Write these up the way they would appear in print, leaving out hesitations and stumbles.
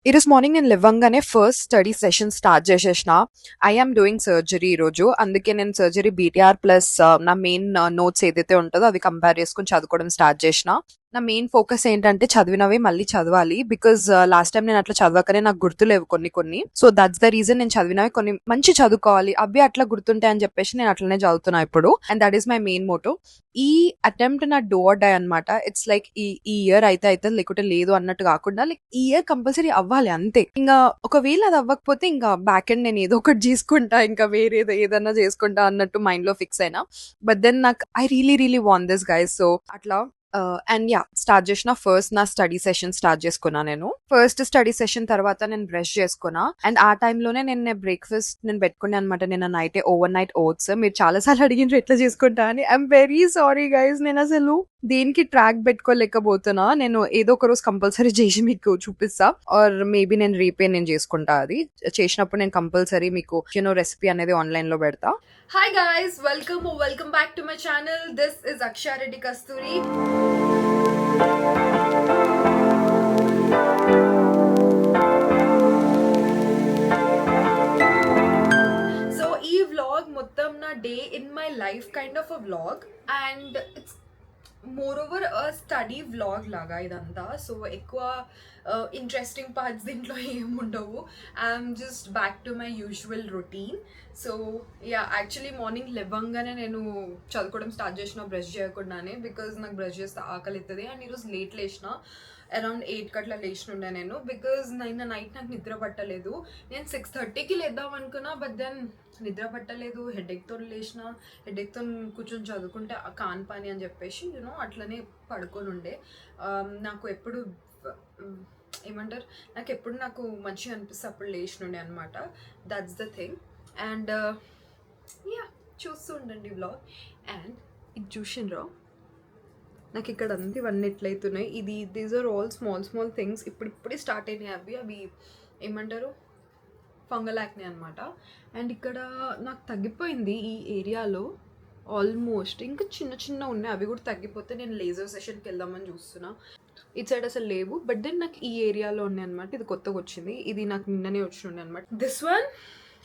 ఈరోజు మార్నింగ్ నేను లేవంగానే ఫస్ట్ స్టడీ సెషన్ స్టార్ట్ చేసేసిన. ఐ యామ్ డూయింగ్ సర్జరీ ఈరోజు. అందుకే నేను సర్జరీ బీటీఆర్ ప్లస్ నా మెయిన్ నోట్స్ ఏదైతే ఉంటుందో అవి కంపేర్ చేసుకొని చదువుకోవడం స్టార్ట్ చేసిన. నా మెయిన్ ఫోకస్ ఏంటంటే చదివినవి మళ్ళీ చదవాలి. బికాజ్ లాస్ట్ టైం నేను అట్లా చదవకనే నాకు గుర్తులేవు కొన్ని. సో దట్స్ ద రీజన్ నేను చదివినవి కొన్ని మంచి చదువుకోవాలి, అవి అట్లా గుర్తుంటాయి అని చెప్పేసి నేను అట్లనే చదువుతున్నా ఇప్పుడు. And that is my main motto. ఈ అటెంప్ట్ నా డూ ఆర్ డై అనమాట. ఇట్స్ లైక్ ఈ ఇయర్ అయితే లేకుంటే లేదు అన్నట్టు కాకుండా, లైక్ ఈ ఇయర్ కంపల్సరీ అవ్వాలి అంతే. ఇంకా ఒకవేళ అది అవ్వకపోతే ఇంకా బ్యాక్ ఎండ్ నేను ఏదో ఒకటి చేసుకుంటా, ఇంకా వేరే ఏదన్నా చేసుకుంటా అన్నట్టు మైండ్ లో ఫిక్స్ అయినా. బట్ దెన్ నాకు I really want this guys. So అట్లా అండ్ స్టార్ట్ చేసిన. ఫస్ట్ నా స్టడీ సెషన్ స్టార్ట్ చేసుకున్నా. నేను ఫస్ట్ స్టడీ సెషన్ తర్వాత నేను బ్రష్ చేసుకున్నా. అండ్ ఆ టైంలోనే నేను బ్రేక్ఫాస్ట్ నేను పెట్టుకున్నా అనమాట. నేను నైట్ ఓవర్ నైట్ ఓట్స్. మీరు చాలా సార్లు అడిగినారు ఎట్లా చేసుకుంటా అని. ఐఎమ్ వెరీ సారీ గైస్, నేను అసలు దేనికి ట్రాక్ పెట్టుకోలేకపోతున్నా. నేను ఏదో ఒక రోజు కంపల్సరీ చేసి మీకు చూపిస్తా, ఆర్ మేబీ నేను నేను చేసుకుంటా. అది చేసినప్పుడు నేను కంపల్సరీ మీకు రెసిపీ అనేది ఆన్లైన్ లో పెడతా. Hi guys, welcome back to my channel. This is Akshay Reddy Kasturi. So ee vlog మొత్తం నా day in my life kind of a vlog, and it's moreover a study vlog laga idanతా. So ఎక్కువ interesting parts దీంట్లో ఏముండవు. I'm just back to my usual routine. So actually morning లేవంగానే నేను చదువుకోవడం start చేసిన బ్రష్ చేయకుండానే, బికాజ్ నాకు బ్రష్ చేస్తే ఆకలి అవుతుంది. అండ్ ఈరోజు లేట్ లేచిన, అరౌండ్ 8 అట్లా లేచినుండే నేను. బికాజ్ నైట్ నాకు నిద్ర పట్టలేదు. నేను 6:30కి లేద్దాం అనుకున్నా, బట్ దెన్ నిద్ర పట్టలేదు. హెడేక్తో లేచిన, హెడేక్తో కూర్చొని చదువుకుంటే కాన్ పని అని చెప్పేసి అట్లనే పడుకొని ఉండే. నాకు ఎప్పుడు ఏమంటారు, నాకు మంచిగా అనిపిస్తే అప్పుడు లేచినుండే అనమాట. That's the thing. అండ్ చూస్తూ ఉండండి వ్లాగ్. అండ్ ఇది చూసిండ్రా, నాకు ఇక్కడ అంతా ఇవన్నీ ఎట్లయితున్నాయి. These are all small things. ఇప్పుడే స్టార్ట్ అయినాయి. అవి ఏమంటారు, ఫంగల్ యాక్నే అనమాట. అండ్ ఇక్కడ నాకు తగ్గిపోయింది ఈ ఏరియాలో ఆల్మోస్ట్. ఇంకా చిన్న ఉన్నాయి, అవి కూడా తగ్గిపోతే నేను లేజర్ సెషన్కి వెళ్దామని చూస్తున్నా. ఇటు సైడ్ అసలు లేవు, బట్ దెన్ నాకు ఈ ఏరియాలో ఉన్నాయి అనమాట. ఇది కొత్తగా వచ్చింది, ఇది నాకు నిన్ననే వచ్చిండే అనమాట. This one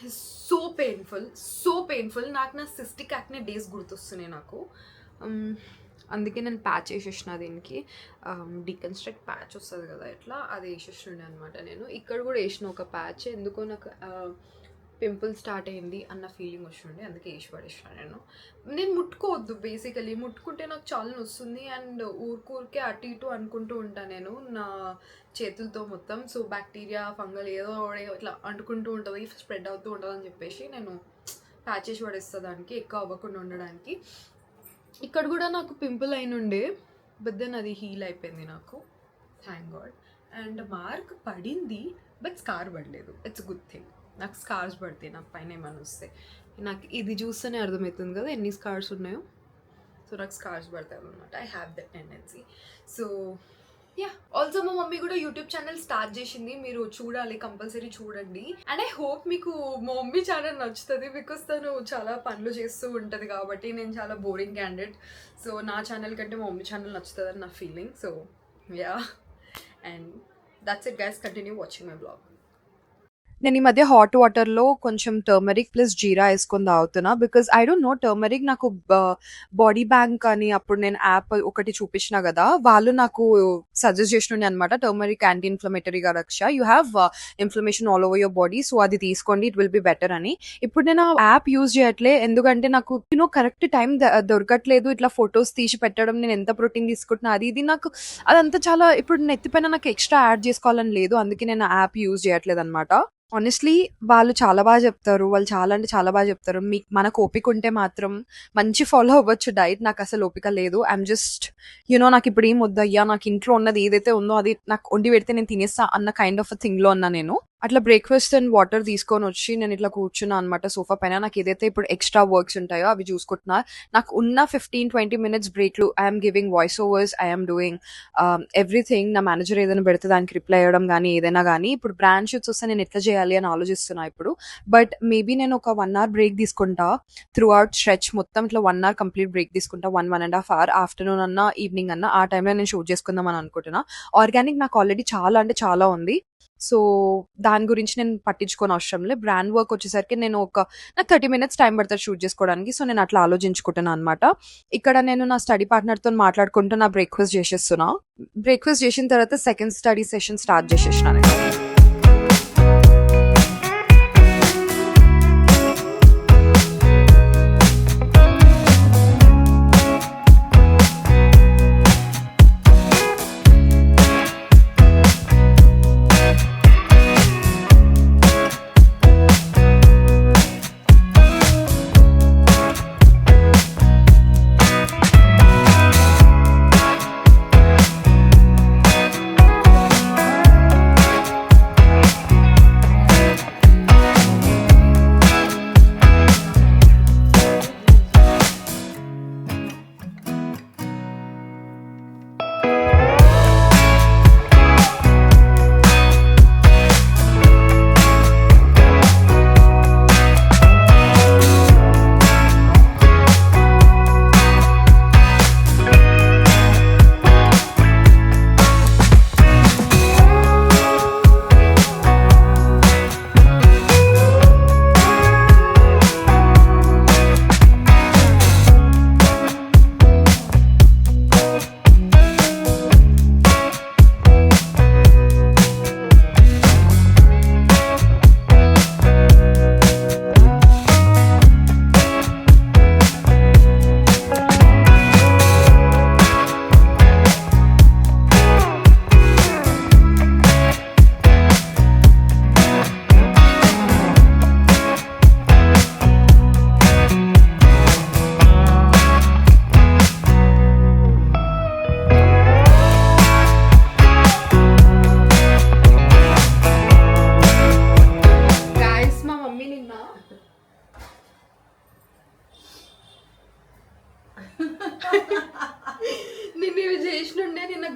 is so painful. నాకు నా సిస్టిక్ యాక్నే డేస్ గుర్తొస్తున్నాయి నాకు. అందుకే నేను ప్యాచ్ వేసేసిన దీనికి. డీకన్స్ట్రక్ట్ ప్యాచ్ వస్తుంది కదా ఎట్లా, అది వేసేసిండే అనమాట. నేను ఇక్కడ కూడా వేసిన ఒక ప్యాచ్. ఎందుకో నాకు పింపుల్ స్టార్ట్ అయింది అన్న ఫీలింగ్ వస్తుండే, అందుకే వేసి పడేసిన. నేను ముట్టుకోవద్దు బేసికలీ. ముట్టుకుంటే నాకు చాలా వస్తుంది. అండ్ ఊరికే అటు ఇటు అనుకుంటూ ఉంటాను నేను నా చేతులతో మొత్తం. సో బ్యాక్టీరియా, ఫంగల్ ఏదో ఇట్లా అంటుకుంటూ ఉంటుంది, స్ప్రెడ్ అవుతూ ఉంటుంది అని చెప్పేసి నేను ప్యాచ్ వేసి పడేస్తా దానికి, ఎక్కువ అవ్వకుండా ఉండడానికి. ఇక్కడ కూడా నాకు పింపుల్ అయినుండే, బట్ దెన్ అది హీల్ అయిపోయింది నాకు, థ్యాంక్ గాడ్. అండ్ మార్క్ పడింది, బట్ స్కార్ పడలేదు. It's good thing. నాకు స్కార్స్ పడతాయి నాకు పైన ఏమైనా వస్తే. నాకు ఇది చూస్తేనే అర్థమవుతుంది కదా ఎన్ని స్కార్స్ ఉన్నాయో. సో నాకు స్కార్స్ పడతాయి అనమాట. I have that tendency. So also మా మమ్మీ కూడా యూట్యూబ్ ఛానల్ స్టార్ట్ చేసింది, మీరు చూడాలి, కంపల్సరీ చూడండి. అండ్ ఐ హోప్ మీకు మా మమ్మీ ఛానల్ నచ్చుతుంది, బికాస్ తను చాలా పనులు చేస్తూ ఉంటుంది కాబట్టి. నేను చాలా బోరింగ్ క్యాండిడేట్. సో నా ఛానల్ కంటే మా మమ్మీ ఛానల్ నచ్చుతుంది అని నా feeling. So and that's it guys, continue watching my blog. నేను ఈ మధ్య హాట్ వాటర్లో కొంచెం టర్మరిక్ ప్లస్ జీరా వేసుకొని తాగుతున్నా. Because I don't know, turmeric నాకు బాడీ బ్యాంక్ అని అప్పుడు నేను యాప్ ఒకటి చూపించిన కదా, వాళ్ళు నాకు సజెస్ట్ చేసినండి అనమాట. టర్మరిక్ యాంటీ ఇన్ఫ్లమేటరీగా రక్ష, you have inflammation all over your body, so అది తీసుకోండి, ఇట్ విల్ బి బెటర్ అని. ఇప్పుడు నేను ఆ యాప్ యూజ్ చేయట్లే, ఎందుకంటే నాకు కరెక్ట్ టైం దొరకట్లేదు. ఇట్లా ఫొటోస్ తీసి పెట్టడం, నేను ఎంత ప్రోటీన్ తీసుకుంటున్నా ఇది నాకు అదంతా చాలా, ఇప్పుడు నేను ఎత్తిపైన నాకు ఎక్స్ట్రా యాడ్ చేసుకోవాలని లేదు, అందుకే నేను ఆ యాప్ యూజ్ చేయట్లేదు అనమాట. ఆనెస్ట్లీ వాళ్ళు చాలా బాగా చెప్తారు, వాళ్ళు చాలా అంటే చాలా బాగా చెప్తారు. మీకు మనకు ఓపిక ఉంటే మాత్రం మంచి ఫాలో అవ్వచ్చు డైట్. నాకు అసలు ఓపిక లేదు. ఐఎమ్ జస్ట్ నాకు ఇప్పుడు ఏం వద్దయ్యా, నాకు ఇంట్లో ఉన్నది ఏదైతే ఉందో అది నాకు వండి పెడితే నేను తినేస్తా అన్న కైండ్ ఆఫ్ థింగ్లో ఉన్నా నేను. అట్లా బ్రేక్ఫాస్ట్ అండ్ వాటర్ తీసుకొని వచ్చి నేను ఇట్లా కూర్చున్నా అనమాట సోఫా పైన. నాకు ఏదైతే ఇప్పుడు ఎక్స్ట్రా వర్క్స్ ఉంటాయో అవి చూసుకుంటున్నా. నాకు ఉన్న 15-20 minutes బ్రేక్లు I'm giving voice overs, I'm doing everything. నా మేనేజర్ ఏదైనా పెడితే దానికి రిప్లై అయ్యడం కానీ ఏదైనా కానీ. ఇప్పుడు బ్రాండ్ షూట్స్ వస్తే నేను ఎట్లా చేయాలి అని ఆలోచిస్తున్నా ఇప్పుడు. బట్ మేబీ నేను ఒక 1 hour బ్రేక్ తీసుకుంటా త్రూ అవుట్ స్ట్రెచ్ మొత్తం. ఇట్లా 1 hour కంప్లీట్ బ్రేక్ తీసుకుంటా, 1.5 hour ఆఫ్టర్నూన్ అన్నా ఈవినింగ్ అన్నా. ఆ టైంలో నేను షూట్ చేసుకుందాం అని అనుకుంటున్నా. ఆర్గానిక్ నాకు ఆల్రెడీ చాలా అంటే చాలా ఉంది. సో దాని గురించి నేను పట్టించుకోని అవసరం లేదు. బ్రాండ్ వర్క్ వచ్చేసరికి నాకు 30 మినిట్స్ టైం పడుతుంది షూట్ చేసుకోవడానికి. సో నేను అట్లా ఆలోచించుకుంటున్నాను అనమాట. ఇక్కడ నేను నా స్టడీ పార్ట్నర్తో మాట్లాడుకుంటూ నా బ్రేక్ఫాస్ట్ చేసేస్తున్నా. బ్రేక్ఫాస్ట్ చేసిన తర్వాత సెకండ్ స్టడీ సెషన్ స్టార్ట్ చేసేసిన నేను.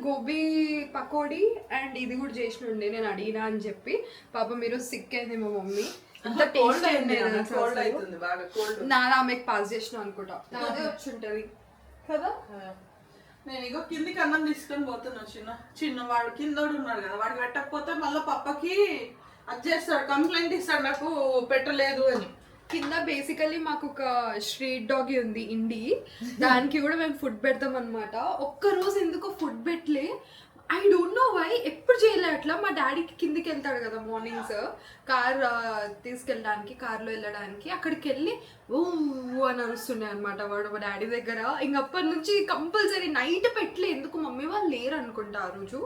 గోబీ పకోడీ అండ్ ఇది కూడా చేసినుండే నేను అడిగినా అని చెప్పి. పాప మీరు సిక్ అయింది మా మమ్మీ. ఇంత టేస్ట్ నాది ఆమెకు పాస్ చేసిన అనుకుంటా. నాదే వచ్చి ఉంటది కదా. నేను ఇగో కిందికి అన్నం తీసుకొని పోతున్నా. చిన్నవాడు కిందోడు ఉన్నాడు కదా, వాడికి పెట్టకపోతే మళ్ళీ పప్పకి అది చేస్తాడు, కంప్లైంట్ ఇస్తాడు నాకు పెట్టలేదు అని. కింద బేసికలీ మాకు ఒక స్ట్రీట్ డాగ్ ఉంది ఇండి, దానికి కూడా మేము ఫుడ్ పెడతాం అనమాట. ఒక్కరోజు ఎందుకో ఫుడ్ పెట్టలే, ఐ డోంట్ నో వై. ఎప్పుడు చేయలే అట్లా. మా డాడీకి కిందికి వెళ్తాడు కదా మార్నింగ్స్ కార్ తీసుకెళ్ళడానికి, కార్లో వెళ్ళడానికి. అక్కడికి వెళ్ళి ఊ అని అరుస్తుండే అనమాట వాడు మా డాడీ దగ్గర. ఇంకప్పటి నుంచి కంపల్సరీ నైట్ పెట్టలే, ఎందుకు మమ్మీ వాళ్ళు లేరు అనుకుంటా ఆ రోజు.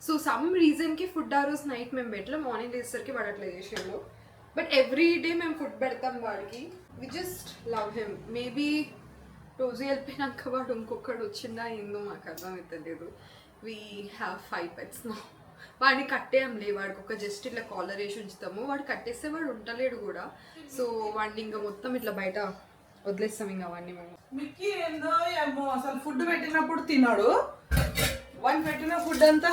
సో సమ్ రీజన్కి ఫుడ్ ఆ రోజు నైట్ మేము పెట్టలే, మార్నింగ్ లేసరికి వాడు అట్లా చేసేవాళ్ళు. బట్ ఎవ్రీ డే మేము ఫుడ్ పెడతాం వాడికి. We just love him. Maybe రోజు వెళ్ళిపోయినాక వాడు ఇంకొకడు వచ్చిందా ఏందో మాకు అర్థమవుతలేదు. వీ హ్యావ్ 5 pets నా. వాడిని కట్టేయంలే, వాడికి ఒక జస్ట్ ఇట్లా కాలర్ వేసి ఉంచుతాము. వాడు కట్టేస్తే వాడు ఉండలేడు కూడా. సో వాడిని ఇంకా మొత్తం ఇట్లా బయట వదిలేస్తాం ఇంకా వాడిని మేము. మిక్కీ ఏందో ఏమో అసలు ఫుడ్ పెట్టినప్పుడు తిన్నాడు, వాడిని పెట్టిన ఫుడ్ అంతా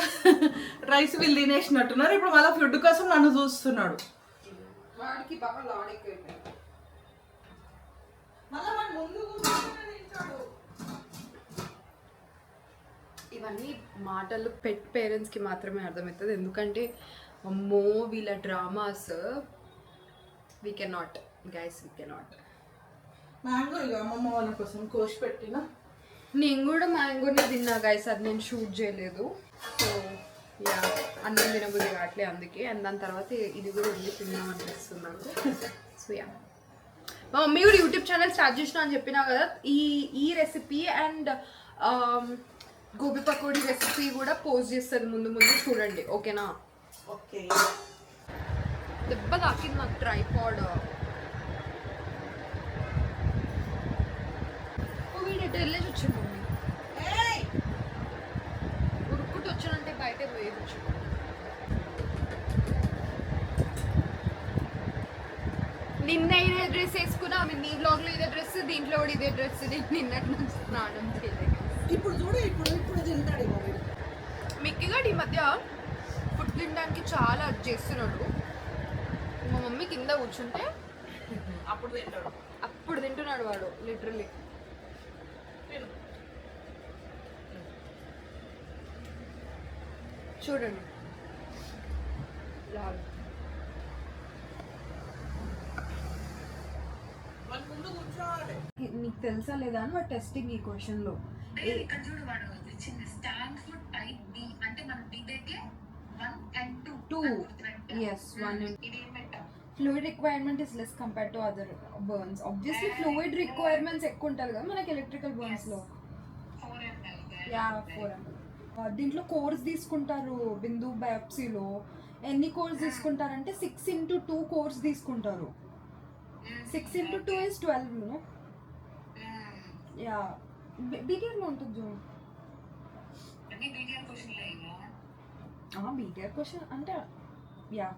రైస్ వీళ్ళు తినేసినట్టున్నారు. ఇప్పుడు మళ్ళీ ఫుడ్ కోసం నన్ను చూస్తున్నాడు. వాడికి బాగా లాడెక్కిపోయింది. ఇవన్నీ మాటలు పెట్ పేరెంట్స్కి మాత్రమే అర్థమవుతుంది. ఎందుకంటే అమ్మో వీళ్ళ dramas we cannot guys, we cannot. Mango ఇక అమ్మమ్మ వాళ్ళ కోసం కోసి పెట్టిన. నేను కూడా మ్యాంగోని తిన్నా గైస్, అది నేను షూట్ చేయలేదు. సో యా, అన్నం తినబుద్ధి కావట్లే అందుకే. అండ్ దాని తర్వాత ఇది కూడా ఉంది, తిన్నాం అనిపిస్తుంది నాకు. సో యా, మా మమ్మీ కూడా యూట్యూబ్ ఛానల్ స్టార్ట్ చేసిన అని చెప్పినా కదా. ఈ recipe and gobi pakodi recipe కూడా పోస్ట్ చేస్తుంది ముందు ముందు, చూడండి ఓకేనా. ఓకే. దెబ్బ తాకింది నాకు ట్రైపాడ్. వీడెట్ వెళ్ళేసి వచ్చింది మమ్మీ, ఉరుక్కుంటూ వచ్చానంటే బయట పోయేది వచ్చి. నిన్న ఇదే డ్రెస్ వేసుకున్నా, నీ బ్లాగ్లో ఇదే డ్రెస్, దీంట్లో కూడా ఇదే డ్రెస్. నిన్నటి నుంచి స్నానం చేయలేదు. ఇప్పుడు చూడు, ఇప్పుడు తింటాడు. మిక్కిగాడు ఈ మధ్య ఫుడ్ తినడానికి చాలా చేస్తున్నాడు. మా మమ్మీ కింద కూర్చుంటే అప్పుడు తింటున్నాడు వాడు లిటరల్లీ. చూడండి మన ముందు కూర్చోవాలి. నీకు తెలుసా లేదా అని వాడు టెస్టింగ్ ఈ క్వశ్చన్లో. ఇక్కడ చూడు వాడు వచ్చింది స్టాన్ఫోర్డ్ టైప్ బి అంటే మనం బీటెక్ 1 and 2 2. Yes, 1 and ఇది ఏం పెట్టాం fluid requirement is less compared to other burns. Obviously fluid requirements ఎక్కువ ఉంటుంది కదా మనకి ఎలక్ట్రికల్ బర్న్స్ లో. 4 ml యా 4 దీంట్లో కోర్స్ తీసుకుంటారు బిందు బయాప్సీలో. ఎన్ని కోర్స్ తీసుకుంటారంటే 6 into 2 కోర్స్ తీసుకుంటారు. 6 into 2 is 12 no. Yeah BTR లో ఉంటుంది చూడు. అన్ని బీటెక్ క్వశ్చన్ లేవా బీటీఆర్ క్వశ్చన్ అంటే యా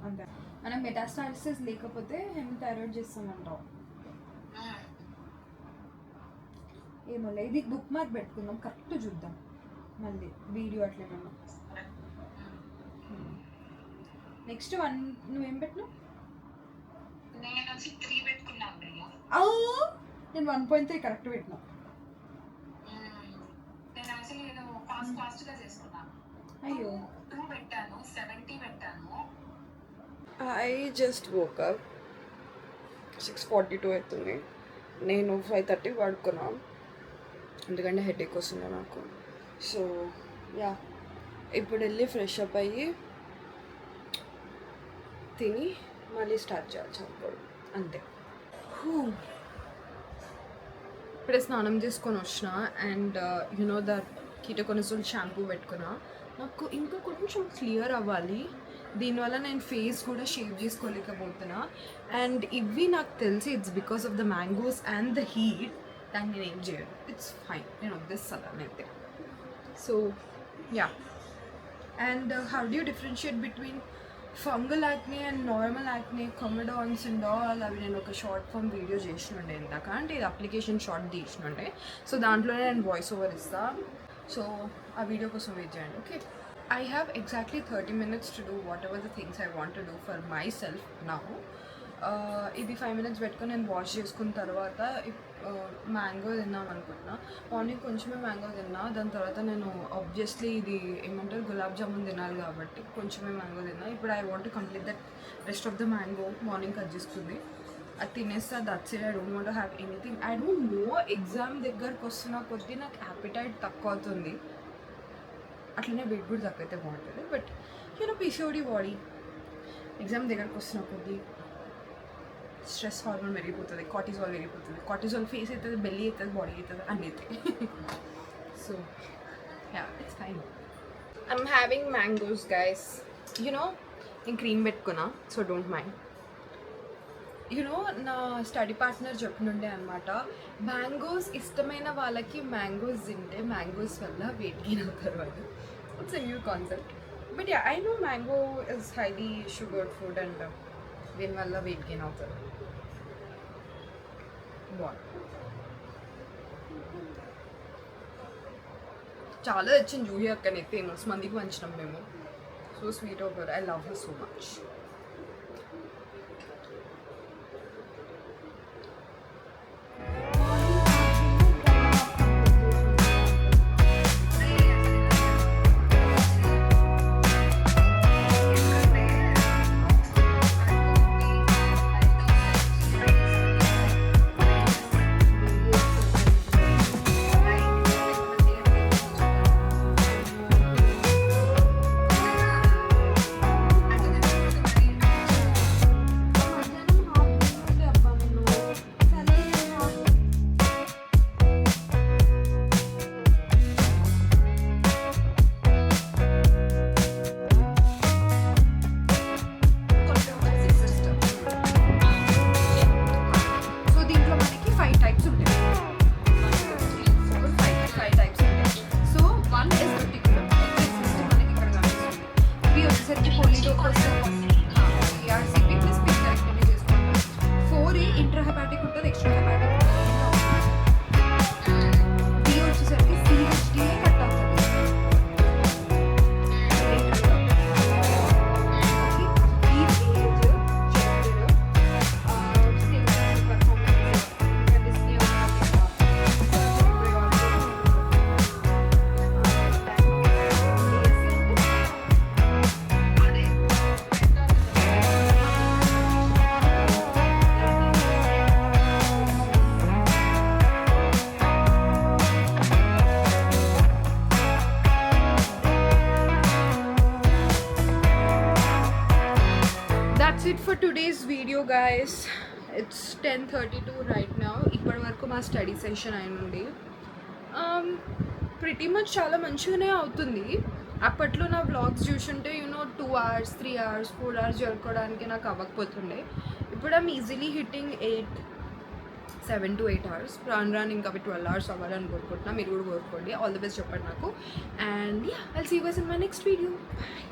అంతే. మనం మెటాస్టాసిస్ లేకపోతే హెమోథైరాయిడ్ చేస్తామంటాం. ఏమో లేదు, ఇది బుక్ మార్క్ పెట్టుకుందాం, కరెక్ట్ చూద్దాం మళ్ళీ వీడియో అట్లేమన్నా. నెక్స్ట్ 1 నువ్వేం పెట్టినావు? నేను వచ్చి 3 పెట్టుకున్నాను బ్రో. నేను 1.3 కరెక్ట్ పెట్టినా. నేను యాక్చువల్లీ నేను ఫాస్ట్ గా చేసుకున్నాను. అయ్యో 2 పెట్టాను 70 పెట్టాను. ఐ జస్ట్ వోక్ అప్ 6:42 అవుతుంది. నేను 5:30 పడుకున్నా ఎందుకంటే హెడేక్ వస్తుంది నాకు. సో యా ఇప్పుడు వెళ్ళి ఫ్రెష్ అప్ అయ్యి తిని మళ్ళీ స్టార్ట్ చేయాలి చదువుకోవడం అంతే. ఇప్పుడే స్నానం చేసుకొని వచ్చిన అండ్ యునో దట్ కీటోకొనజోల్ షాంపూ పెట్టుకున్నా. నాకు ఇంకా కొంచెం క్లియర్ అవ్వాలి, దీనివల్ల నేను ఫేస్ కూడా షేవ్ చేసుకోలేకపోతున్నా. అండ్ ఇవి నాకు తెలిసి it's because of the mangoes and the heat. దాన్ని నేను ఏం చేయను, ఇట్స్ ఫైన్, నేను వదిలేస్తాను అయితే. So yeah and how do you differentiate between fungal acne and normal acne, comedones and all. అవి నేను ఒక షార్ట్ ఫామ్ వీడియో చేసినుండే ఇందాక, అంటే ఇది అప్లికేషన్ షార్ట్ తీసినుండే. సో దాంట్లోనే నేను వాయిస్ ఓవర్ ఇస్తా. సో ఆ వీడియో కోసం వెయిట్ చేయండి. Okay, I have exactly 30 minutes to do whatever the things I want to do for myself now. ఇది 5 minutes పెట్టుకొని నేను వాష్ చేసుకున్న తర్వాత మ్యాంగో తిన్నాం అనుకుంటున్నా. మార్నింగ్ కొంచెమే మ్యాంగో తిన్నా, దాని తర్వాత నేను ఆబ్వియస్లీ ఇది ఏమంటారు గులాబ్ జామున్ తినాలి కాబట్టి కొంచెమే మ్యాంగో తిన్నా. ఇప్పుడు I want to complete that rest of the mango. Morning cut చేసుకుంది, అది తినేస్తా. That's it. I don't want to have anything. I don't no, exam దగ్గరకు వస్తున్న కొద్దీ నాకు యాపిటైట్ తక్కువ అవుతుంది, అట్లనే వెయిట్ కూడా తక్కువ అయితే బాగుంటుంది. But you know PCOD body exam దగ్గరకు వస్తున్న కొద్దీ స్ట్రెస్ హార్మోన్ పెరిగిపోతుంది, కార్టిజాల్ పెరిగిపోతుంది. కార్టిజాల్ ఫేస్ అవుతుంది, బెల్లీ అవుతుంది, బాడీ అవుతుంది, అన్నీ అవుతాయి. So yeah it's fine. I'm having mangoes guys. You know నేను క్రీమ్ పెట్టుకున్నా, సో డోంట్ మైండ్. యూనో నా స్టడీ పార్ట్నర్ చెప్పినుండే అనమాట, మ్యాంగోస్ ఇష్టమైన వాళ్ళకి మ్యాంగోస్ తింటే మ్యాంగోస్ వల్ల వెయిట్ గెయిన్ అవుతారు వాళ్ళు. It's a new concept. But yeah I know mango is highly sugared food and దీనివల్ల వెయిట్ గెయిన్ అవుతారు. చాలా తెచ్చిన జూహి అక్కనైతే మస్తు మందికి పంచినాం మేము. So sweet of her, I love her so much. it for today's video, guys. It's 10:32 right now. ఇప్పటి వరకు మా స్టడీ సెషన్ అయినండి. ప్రిటీ మచ్ చాలా మంచిగానే అవుతుంది. అప్పట్లో నా వ్లాగ్స్ చూసుంటే 2 hours 3 hours 4 hours జరుపుకోవడానికి నాకు అవ్వకపోతుండే. ఇప్పుడు I'm easily hitting 7 to 8 hours. రాను ఇంకా 12 hours అవ్వాలని కోరుకుంటున్నా. మీరు కూడా కోరుకోండి. ఆల్ ది బెస్ట్ చెప్పండి నాకు. And I'll see you guys in my next video. Bye.